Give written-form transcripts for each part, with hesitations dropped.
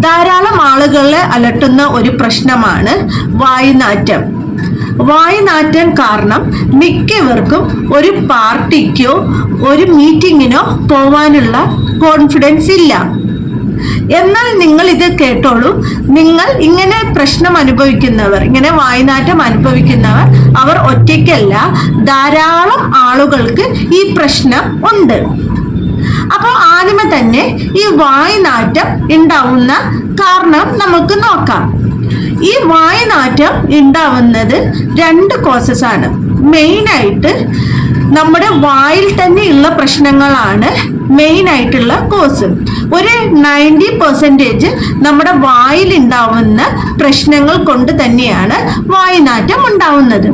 ധാരാളം ആളുകളെ അലട്ടുന്ന ഒരു പ്രശ്നമാണ് വായുനാറ്റം. വായുനാറ്റം കാരണം മിക്കവർക്കും ഒരു പാർട്ടിക്കോ ഒരു മീറ്റിങ്ങിനോ പോവാനുള്ള കോൺഫിഡൻസ് ഇല്ല. എന്നാൽ നിങ്ങൾ ഇത് കേട്ടോളൂ, നിങ്ങൾ ഇങ്ങനെ പ്രശ്നം അനുഭവിക്കുന്നവർ, ഇങ്ങനെ വായുനാറ്റം അനുഭവിക്കുന്നവർ, അവർ ഒറ്റയ്ക്കല്ല, ധാരാളം ആളുകൾക്ക് ഈ പ്രശ്നം ഉണ്ട്. അപ്പോൾ ആദ്യമേ തന്നെ ഈ വായുനാറ്റം ഉണ്ടാവുന്ന കാരണം നമുക്ക് നോക്കാം. ഈ വായുനാറ്റം ഉണ്ടാവുന്നത് 2 കോസസ് ആണ്. മെയിനായിട്ട് നമ്മുടെ വായിൽ തന്നെയുള്ള പ്രശ്നങ്ങളാണ് മെയിൻ ആയിട്ടുള്ള കോസ്. ഒരു 90% നമ്മുടെ വായിൽ ഉണ്ടാവുന്ന പ്രശ്നങ്ങൾ കൊണ്ട് തന്നെയാണ് വായുനാറ്റം ഉണ്ടാവുന്നത്.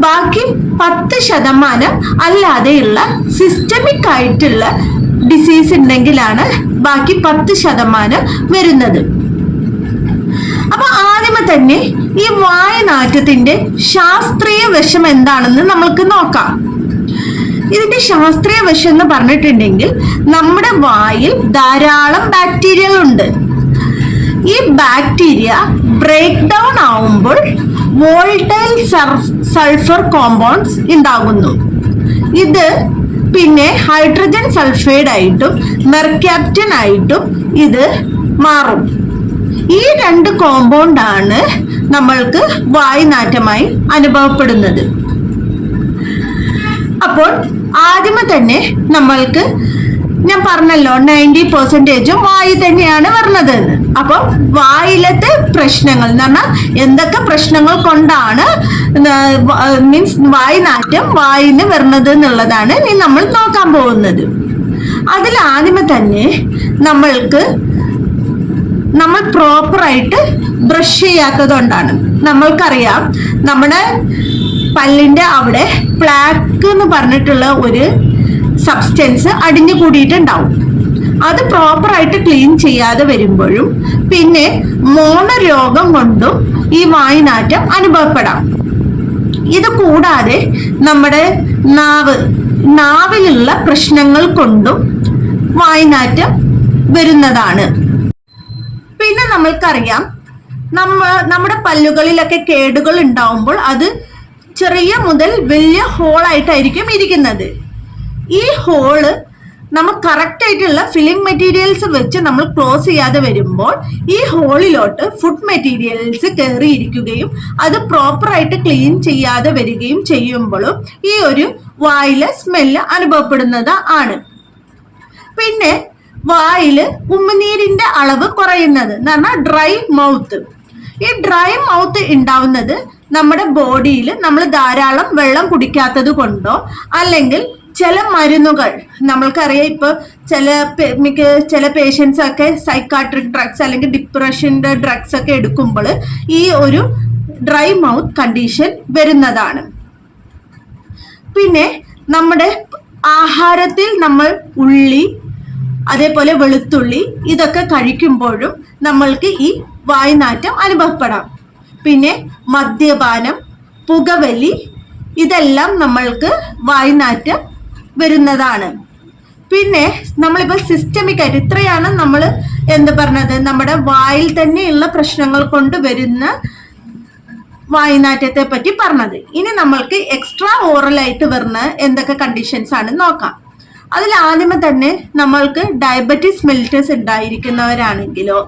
ബാക്കി 10% അല്ലാതെയുള്ള സിസ്റ്റമിക് ആയിട്ടുള്ള ഡിസീസ് ഉണ്ടെങ്കിലാണ് ബാക്കി 10% വരുന്നത്. അപ്പൊ ആദ്യമേ തന്നെ ഈ വായുനാറ്റത്തിന്റെ ശാസ്ത്രീയ വശം എന്താണെന്ന് നമ്മൾക്ക് നോക്കാം. ഇതിന്റെ ശാസ്ത്രീയ വശം എന്ന് പറഞ്ഞിട്ടുണ്ടെങ്കിൽ നമ്മുടെ വായിൽ ധാരാളം ബാക്ടീരിയകൾ ഉണ്ട്. ഈ ബാക്ടീരിയ ബ്രേക്ക് ഡൗൺ ആവുമ്പോൾ വോൾട്ടൈൽ സൾഫർ കോമ്പൗണ്ട്സ് ഉണ്ടാകുന്നു. ഇത് പിന്നെ ഹൈഡ്രജൻ സൾഫൈഡ് ആയിട്ടും മെർക്യാപ്റ്റൻ ആയിട്ടും ഇത് മാറും. ഈ 2 കോമ്പൗണ്ട് ആണ് നമ്മൾക്ക് വായുനാറ്റമായി അനുഭവപ്പെടുന്നത്. അപ്പോൾ ആദ്യമേ തന്നെ നമ്മൾക്ക് ഞാൻ പറഞ്ഞല്ലോ 90% വായു തന്നെയാണ് വരുന്നത് എന്ന്. അപ്പോൾ വായിലത്തെ പ്രശ്നങ്ങൾ എന്ന് പറഞ്ഞാൽ എന്തൊക്കെ പ്രശ്നങ്ങൾ കൊണ്ടാണ് മീൻസ് വായുനാറ്റം വായിന് വരുന്നത് എന്നുള്ളതാണ് ഇനി നമ്മൾ നോക്കാൻ പോകുന്നത്. അതിൽ ആദ്യമേ തന്നെ നമ്മൾ പ്രോപ്പറായിട്ട് ബ്രഷ് ചെയ്യാത്തത് കൊണ്ടാണ്. നമ്മൾക്കറിയാം നമ്മുടെ പല്ലിന്റെ അവിടെ പ്ലാക്ക് എന്ന് പറഞ്ഞിട്ടുള്ള ഒരു സബ്സ്റ്റൻസ് അടിഞ്ഞു കൂടിയിട്ടുണ്ടാവും. അത് പ്രോപ്പറായിട്ട് ക്ലീൻ ചെയ്യാതെ വരുമ്പോഴും പിന്നെ മോണരോഗം കൊണ്ടും ഈ വായുനാറ്റം അനുഭവപ്പെടാം. ഇത് കൂടാതെ നമ്മുടെ നാവിലുള്ള പ്രശ്നങ്ങൾ കൊണ്ടും വായുനാറ്റം വരുന്നതാണ്. പിന്നെ നമ്മൾക്കറിയാം നമ്മുടെ പല്ലുകളിലൊക്കെ കേടുകൾ ഉണ്ടാവുമ്പോൾ അത് ചെറിയ മുതൽ വലിയ ഹോളായിട്ടായിരിക്കും ഇരിക്കുന്നത്. ഈ ഹോള് നമ്മൾ കറക്റ്റ് ആയിട്ടുള്ള ഫില്ലിംഗ് മെറ്റീരിയൽസ് വെച്ച് നമ്മൾ ക്ലോസ് ചെയ്യാതെ വരുമ്പോൾ ഈ ഹോളിലോട്ട് ഫുഡ് മെറ്റീരിയൽസ് കയറിയിരിക്കുകയും അത് പ്രോപ്പറായിട്ട് ക്ലീൻ ചെയ്യാതെ വരികയും ചെയ്യുമ്പോഴും ഈ ഒരു വായിലെ സ്മെല്ല് അനുഭവപ്പെടുന്നത് ആണ്. പിന്നെ വായില് ഉമിനീരിന്റെ അളവ് കുറയുന്നത് എന്ന് പറഞ്ഞാൽ ഡ്രൈ മൗത്ത്. ഈ ഡ്രൈ മൗത്ത് ഉണ്ടാവുന്നത് നമ്മുടെ ബോഡിയിൽ നമ്മൾ ധാരാളം വെള്ളം കുടിക്കാത്തത് കൊണ്ടോ അല്ലെങ്കിൽ ചില മരുന്നുകൾ നമ്മൾക്കറിയാം. ഇപ്പൊ ചില പേഷ്യൻസ് ഒക്കെ സൈക്കാട്രിക് ഡ്രഗ്സ് അല്ലെങ്കിൽ ഡിപ്രഷന്റെ ഡ്രഗ്സ് ഒക്കെ എടുക്കുമ്പോൾ ഈ ഒരു ഡ്രൈ മൗത്ത് കണ്ടീഷൻ വരുന്നതാണ്. പിന്നെ നമ്മുടെ ആഹാരത്തിൽ നമ്മൾ ഉള്ളി അതേപോലെ വെളുത്തുള്ളി ഇതൊക്കെ കഴിക്കുമ്പോഴും നമ്മൾക്ക് ഈ വായുനാറ്റം അനുഭവപ്പെടാം. പിന്നെ മദ്യപാനം, പുകവലി ഇതെല്ലാം നമ്മൾക്ക് വായുനാറ്റം വരുന്നതാണ്. പിന്നെ നമ്മളിപ്പോൾ സിസ്റ്റമിക് ആയിട്ട് ഇത്രയാണ് നമ്മൾ പറഞ്ഞത് നമ്മുടെ വായിൽ തന്നെയുള്ള പ്രശ്നങ്ങൾ കൊണ്ട് വരുന്ന വായുനാറ്റത്തെ പറ്റി പറഞ്ഞത്. ഇനി നമ്മൾക്ക് എക്സ്ട്രാ ഓറലായിട്ട് വരുന്ന എന്തൊക്കെ കണ്ടീഷൻസ് ആണ് നോക്കാം. അതിൽ ആദ്യമേ തന്നെ നമ്മൾക്ക് ഡയബറ്റിസ് മെലിറ്റസ് ഉണ്ടായിരിക്കുന്നവരാണെങ്കിലോ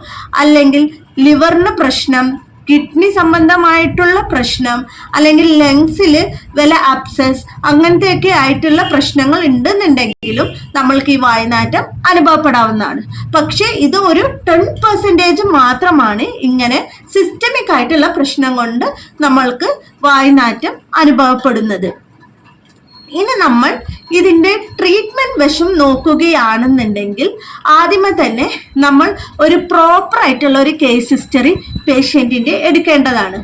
അല്ലെങ്കിൽ ലിവറിന് പ്രശ്നം, കിഡ്നി സംബന്ധമായിട്ടുള്ള പ്രശ്നം അല്ലെങ്കിൽ ലങ്സിൽ വല്ല അബ്സസ് അങ്ങനത്തെയൊക്കെ ആയിട്ടുള്ള പ്രശ്നങ്ങൾ ഉണ്ടെന്നുണ്ടെങ്കിലും നമ്മൾക്ക് ഈ വായുനാറ്റം അനുഭവപ്പെടാവുന്നതാണ്. പക്ഷേ ഇത് ഒരു 10% മാത്രമാണ് ഇങ്ങനെ സിസ്റ്റമിക് ആയിട്ടുള്ള പ്രശ്നം കൊണ്ട് നമ്മൾക്ക് വായുനാറ്റം അനുഭവപ്പെടുന്നത്. ഇനി നമ്മൾ ഇതിൻ്റെ ട്രീറ്റ്മെന്റ് വശം നോക്കുകയാണെന്നുണ്ടെങ്കിൽ ആദ്യമേ തന്നെ നമ്മൾ ഒരു പ്രോപ്പറായിട്ടുള്ള ഒരു കേസ് ഹിസ്റ്ററി പേഷ്യൻറ്റിൻ്റെ എടുക്കേണ്ടതാണ്.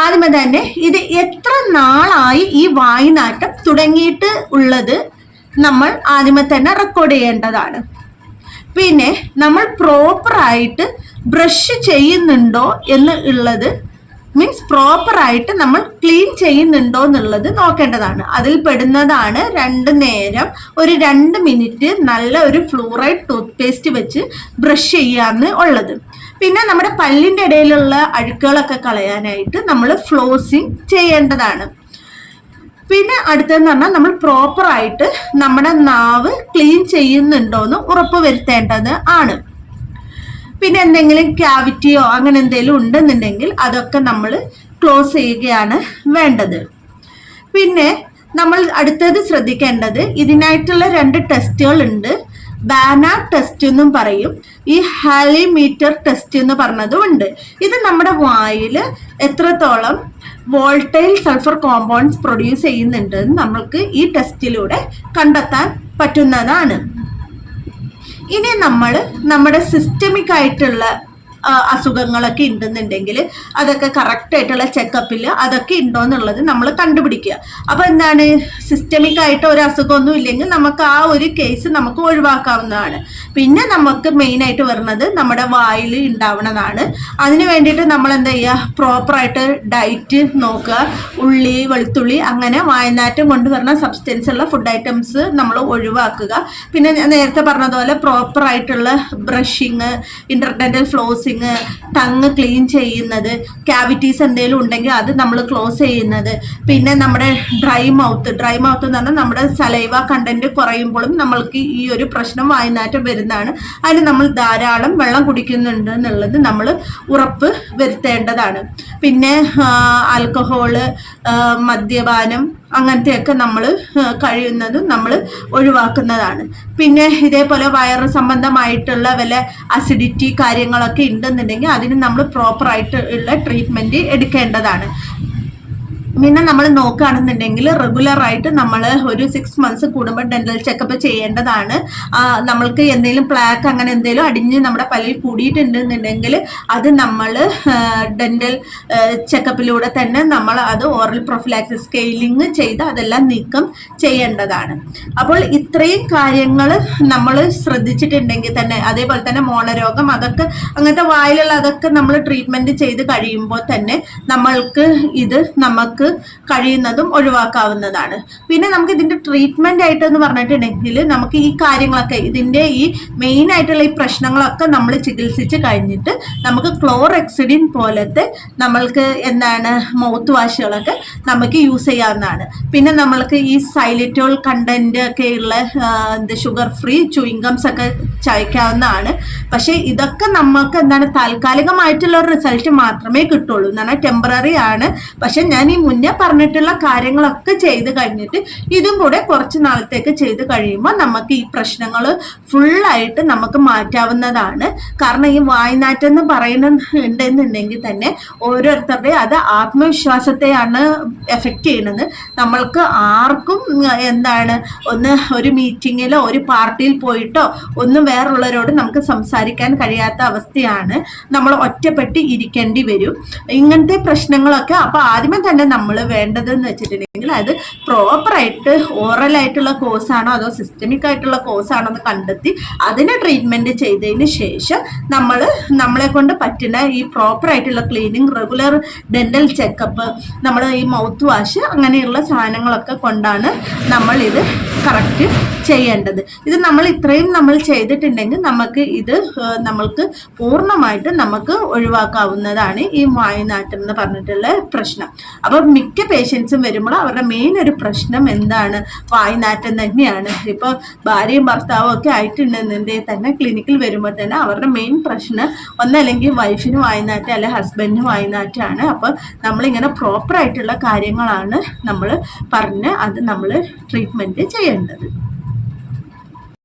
ആദ്യമേ തന്നെ ഇത് എത്ര നാളായി ഈ വായുനാറ്റം തുടങ്ങിയിട്ട് ഉള്ളത് നമ്മൾ ആദ്യമേ തന്നെ റെക്കോർഡ് ചെയ്യേണ്ടതാണ്. പിന്നെ നമ്മൾ പ്രോപ്പറായിട്ട് ബ്രഷ് ചെയ്യുന്നുണ്ടോ എന്ന് ഉള്ളത് മീൻസ് പ്രോപ്പറായിട്ട് നമ്മൾ ക്ലീൻ ചെയ്യുന്നുണ്ടോ എന്നുള്ളത് നോക്കേണ്ടതാണ്. അതിൽ പെടുന്നതാണ് 2 നേരം ഒരു 2 മിനിറ്റ് നല്ല ഒരു ഫ്ലൂറൈഡ് ടൂത്ത് പേസ്റ്റ് വെച്ച് ബ്രഷ് ചെയ്യാന്ന് ഉള്ളത്. പിന്നെ നമ്മുടെ പല്ലിൻ്റെ ഇടയിലുള്ള അഴുക്കുകളൊക്കെ കളയാനായിട്ട് നമ്മൾ ഫ്ലോസിങ് ചെയ്യേണ്ടതാണ്. പിന്നെ അടുത്തതെന്ന് പറഞ്ഞാൽ നമ്മൾ പ്രോപ്പറായിട്ട് നമ്മുടെ നാവ് ക്ലീൻ ചെയ്യുന്നുണ്ടോയെന്ന് ഉറപ്പ് വരുത്തേണ്ടത് ആണ്. പിന്നെ എന്തെങ്കിലും ക്യാവിറ്റിയോ അങ്ങനെ എന്തെങ്കിലും ഉണ്ടെന്നുണ്ടെങ്കിൽ അതൊക്കെ നമ്മൾ ക്ലോസ് ചെയ്യുകയാണ് വേണ്ടത്. പിന്നെ നമ്മൾ അടുത്തത് ശ്രദ്ധിക്കേണ്ടത് ഇതിനായിട്ടുള്ള 2 ടെസ്റ്റുകൾ ഉണ്ട്. ബാന ടെസ്റ്റ് എന്നും പറയും, ഈ ഹാലിമീറ്റർ ടെസ്റ്റ് എന്ന് പറഞ്ഞതും ഉണ്ട്. ഇത് നമ്മുടെ വായിൽ എത്രത്തോളം വോൾട്ടൈൽ സൾഫർ കോമ്പൗണ്ട്സ് പ്രൊഡ്യൂസ് ചെയ്യുന്നുണ്ട് നമ്മൾക്ക് ഈ ടെസ്റ്റിലൂടെ കണ്ടെത്താൻ പറ്റുന്നതാണ്. ഇനി നമ്മൾ നമ്മുടെ സിസ്റ്റമിക് ആയിട്ടുള്ള അസുഖങ്ങളൊക്കെ ഉണ്ടെന്നുണ്ടെങ്കിൽ അതൊക്കെ കറക്റ്റായിട്ടുള്ള ചെക്കപ്പിൽ അതൊക്കെ ഉണ്ടോ എന്നുള്ളത് നമ്മൾ കണ്ടുപിടിക്കുക. അപ്പോൾ എന്താണ്, സിസ്റ്റമിക് ആയിട്ട് ഒരു അസുഖമൊന്നും ഇല്ലെങ്കിൽ നമുക്ക് ആ ഒരു കേസ് നമുക്ക് ഒഴിവാക്കാവുന്നതാണ്. പിന്നെ നമുക്ക് മെയിനായിട്ട് വരുന്നത് നമ്മുടെ വായിൽ ഉണ്ടാവുന്നതാണ്. അതിന് വേണ്ടിയിട്ട് നമ്മൾ എന്താ ചെയ്യുക, പ്രോപ്പറായിട്ട് ഡയറ്റ് നോക്കുക. ഉള്ളി, വെളുത്തുള്ളി അങ്ങനെ വായനാറ്റം കൊണ്ടുവരുന്ന സബ്സ്റ്റൻസ് ഉള്ള ഫുഡ് ഐറ്റംസ് നമ്മൾ ഒഴിവാക്കുക. പിന്നെ ഞാൻ നേരത്തെ പറഞ്ഞതുപോലെ പ്രോപ്പറായിട്ടുള്ള brushing, interdental flossing, tongue clean ചെയ്യുന്നത്, ക്യാവിറ്റീസ് എന്തെങ്കിലും ഉണ്ടെങ്കിൽ അത് നമ്മൾ ക്ലോസ് ചെയ്യുന്നത്. പിന്നെ നമ്മുടെ ഡ്രൈ മൗത്ത് എന്ന് പറഞ്ഞാൽ നമ്മുടെ സലൈവ കണ്ടന്റ് കുറയുമ്പോഴും നമ്മൾക്ക് ഈ ഒരു പ്രശ്നം വായനാറ്റം വരുന്നതാണ്. അതിന് നമ്മൾ ധാരാളം വെള്ളം കുടിക്കുന്നുണ്ട് എന്നുള്ളത് നമ്മൾ ഉറപ്പ് വരുത്തേണ്ടതാണ്. പിന്നെ ആൽക്കഹോള്, മദ്യപാനം അങ്ങനത്തെയൊക്കെ നമ്മൾ കഴിയുന്നതും നമ്മൾ ഒഴിവാക്കുന്നതാണ്. പിന്നെ ഇതേപോലെ വയറ് സംബന്ധമായിട്ടുള്ള വല്ല അസിഡിറ്റി കാര്യങ്ങളൊക്കെ ഉണ്ടെന്നുണ്ടെങ്കിൽ അതിന് നമ്മൾ പ്രോപ്പറായിട്ട് ഉള്ള ട്രീറ്റ്മെൻറ്റ് എടുക്കേണ്ടതാണ്. പിന്നെ നമ്മൾ നോക്കുകയാണെന്നുണ്ടെങ്കിൽ റെഗുലറായിട്ട് നമ്മൾ ഒരു 6 months കൂടുമ്പോൾ ഡെന്റൽ ചെക്കപ്പ് ചെയ്യേണ്ടതാണ്. നമ്മൾക്ക് എന്തെങ്കിലും പ്ലാക്ക് അങ്ങനെ എന്തെങ്കിലും അടിഞ്ഞ് നമ്മുടെ പല്ലിൽ കൂടിയിട്ടുണ്ടെന്നുണ്ടെങ്കിൽ അത് നമ്മൾ ഡെന്റൽ ചെക്കപ്പിലൂടെ തന്നെ നമ്മൾ അത് ഓറൽ പ്രൊഫിലാക്സിസ് സ്കെയിലിംഗ് ചെയ്ത് അതെല്ലാം നീക്കം ചെയ്യേണ്ടതാണ്. അപ്പോൾ ഇത്രയും കാര്യങ്ങൾ നമ്മൾ ശ്രദ്ധിച്ചിട്ടുണ്ടെങ്കിൽ തന്നെ, അതേപോലെ തന്നെ മോണരോഗം അതൊക്കെ അങ്ങനത്തെ വായിലുള്ള അതൊക്കെ നമ്മൾ ട്രീറ്റ്മെൻറ്റ് ചെയ്ത് കഴിയുമ്പോൾ തന്നെ നമ്മൾക്ക് ഇത് നമുക്ക് കഴിയുന്നതും ഒഴിവാക്കാവുന്നതാണ്. പിന്നെ നമുക്ക് ഇതിന്റെ ട്രീറ്റ്മെന്റ് ആയിട്ട് എന്ന് പറഞ്ഞിട്ടുണ്ടെങ്കിൽ നമുക്ക് ഈ കാര്യങ്ങളൊക്കെ ഇതിന്റെ ഈ മെയിൻ ആയിട്ടുള്ള ഈ പ്രശ്നങ്ങളൊക്കെ നമ്മൾ ചികിത്സിച്ച് കഴിഞ്ഞിട്ട് നമുക്ക് ക്ലോറെക്സിഡിൻ പോലത്തെ നമ്മൾക്ക് എന്താണ് മൗത്ത് വാഷുകളൊക്കെ നമുക്ക് യൂസ് ചെയ്യാവുന്നതാണ്. പിന്നെ നമ്മൾക്ക് ഈ സൈലിറ്റോൾ കണ്ടന്റ് ഒക്കെ ഉള്ള ഷുഗർ ഫ്രീ ചൂയിങ്ഗംസ് ഒക്കെ ചവയ്ക്കാവുന്നതാണ്. പക്ഷെ ഇതൊക്കെ നമുക്ക് എന്താണ് താൽക്കാലികമായിട്ടുള്ള ഒരു റിസൾട്ട് മാത്രമേ കിട്ടുള്ളൂ, എന്ന് പറഞ്ഞാൽ ടെമ്പററി ആണ്. പക്ഷെ ഞാൻ ഈ മുന്നേ പറഞ്ഞിട്ടുള്ള കാര്യങ്ങളൊക്കെ ചെയ്ത് കഴിഞ്ഞിട്ട് ഇതും കൂടെ കുറച്ച് നാളത്തേക്ക് ചെയ്ത് കഴിയുമ്പോൾ നമുക്ക് ഈ പ്രശ്നങ്ങൾ ഫുള്ളായിട്ട് നമുക്ക് മാറ്റാവുന്നതാണ്. കാരണം ഈ വായ്നാറ്റം എന്ന് പറയുന്നുണ്ടെന്നുണ്ടെങ്കിൽ തന്നെ ഓരോരുത്തരുടെ അത് ആത്മവിശ്വാസത്തെയാണ് എഫക്റ്റ് ചെയ്യുന്നത്. നമ്മൾക്ക് ആർക്കും എന്താണ് ഒരു മീറ്റിങ്ങിലോ ഒരു പാർട്ടിയിൽ പോയിട്ടോ ഒന്നും വേറുള്ളവരോട് നമുക്ക് സംസാരിക്കാൻ കഴിയാത്ത അവസ്ഥയാണ്. നമ്മൾ ഒറ്റപ്പെട്ട് ഇരിക്കേണ്ടി വരും. ഇങ്ങനത്തെ പ്രശ്നങ്ങളൊക്കെ അപ്പോൾ ആദ്യമേ തന്നെ നമ്മൾ വേണ്ടതെന്ന് വെച്ചിട്ടുണ്ടെങ്കിൽ അത് പ്രോപ്പറായിട്ട് ഓറലായിട്ടുള്ള കോഴ്സാണോ അതോ സിസ്റ്റമിക് ആയിട്ടുള്ള കോഴ്സാണോ എന്ന് കണ്ടെത്തി അതിനെ ട്രീറ്റ്മെൻറ്റ് ചെയ്തതിന് ശേഷം നമ്മളെ കൊണ്ട് പറ്റുന്ന ഈ പ്രോപ്പറായിട്ടുള്ള ക്ലീനിങ്, റെഗുലർ ഡെന്റൽ ചെക്കപ്പ്, നമ്മൾ ഈ മൗത്ത് വാഷ് അങ്ങനെയുള്ള സാധനങ്ങളൊക്കെ കൊണ്ടാണ് നമ്മളിത് കറക്റ്റ് ചെയ്യേണ്ടത്. ഇത് നമ്മൾ ഇത്രയും നമ്മൾ ചെയ്തിട്ടുണ്ടെങ്കിൽ നമ്മൾക്ക് പൂർണ്ണമായിട്ട് നമുക്ക് ഒഴിവാക്കാവുന്നതാണ് ഈ വായ്നാറ്റം എന്ന് പറഞ്ഞിട്ടുള്ള പ്രശ്നം. അപ്പോൾ മിക്ക പേഷ്യൻസും വരുമ്പോൾ അവരുടെ മെയിൻ ഒരു പ്രശ്നം എന്താണ്, വായ്നാറ്റം തന്നെയാണ്. ഇപ്പോൾ ഭാര്യയും ഭർത്താവും ഒക്കെ ആയിട്ടുണ്ടെന്നുണ്ടെങ്കിൽ തന്നെ ക്ലിനിക്കിൽ വരുമ്പോൾ തന്നെ അവരുടെ മെയിൻ പ്രശ്നം ഒന്നല്ലെങ്കിൽ വൈഫിന് വായ്നാറ്റം അല്ലെങ്കിൽ ഹസ്ബൻഡിന് വായ്നാറ്റമാണ്. അപ്പോൾ നമ്മളിങ്ങനെ പ്രോപ്പറായിട്ടുള്ള കാര്യങ്ങളാണ് നമ്മൾ പറഞ്ഞ് അത് നമ്മൾ ട്രീറ്റ്മെൻറ്റ് ചെയ്യേണ്ടത്.